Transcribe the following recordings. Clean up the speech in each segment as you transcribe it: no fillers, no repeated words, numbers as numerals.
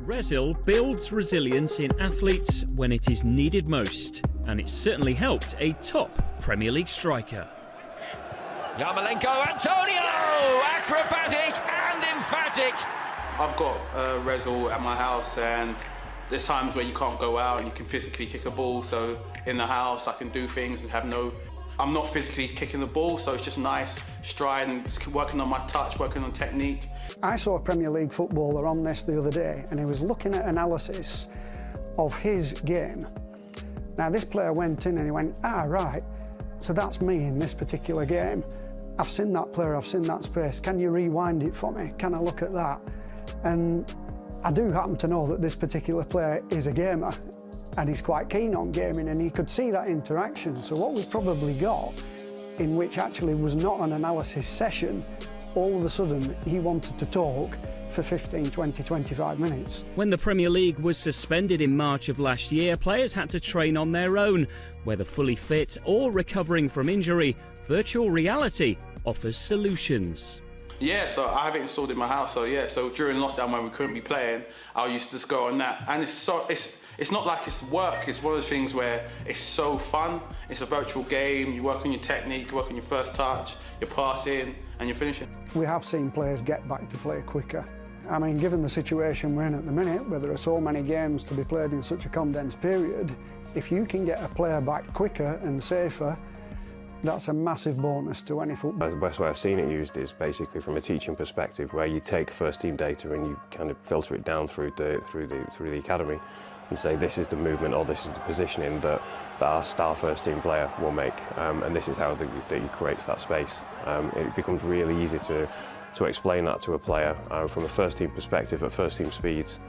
Rezzil builds resilience in athletes when it is needed most, and it's certainly helped a top Premier League striker. Yarmolenko, Antonio! Acrobatic and emphatic! I've got Rezzil at my house, and there's times where you can't go out and you can physically kick a ball, so in the house I can do things and I'm not physically kicking the ball, so it's just nice stride and just working on my touch, working on technique. I saw a Premier League footballer on this the other day, and he was looking at analysis of his game. Now this player went in and he went, right, so that's me in this particular game. I've seen that player, I've seen that space, can you rewind it for me? Can I look at that? And I do happen to know that this particular player is a gamer, and he's quite keen on gaming, and he could see that interaction. So what we've probably got, in which actually was not an analysis session, all of a sudden he wanted to talk for 15, 20, 25 minutes. When the Premier League was suspended in March of last year, players had to train on their own. Whether fully fit or recovering from injury, virtual reality offers solutions. Yeah, so I have it installed in my house, so during lockdown when we couldn't be playing, I used to just go on that, and it's not like it's work, it's one of those things where it's so fun. It's a virtual game, you work on your technique, you work on your first touch, your passing, and your finishing. We have seen players get back to play quicker. I mean, given the situation we're in at the minute, where there are so many games to be played in such a condensed period, if you can get a player back quicker and safer, that's a massive bonus to any football. The best way I've seen it used is basically from a teaching perspective, where you take first team data and you kind of filter it down through the academy and say this is the movement or this is the positioning that our star first team player will make, and this is how he creates that space. It becomes really easy to explain that to a player from a first team perspective at first team speeds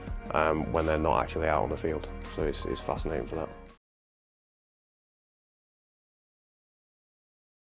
when they're not actually out on the field. So it's fascinating for that.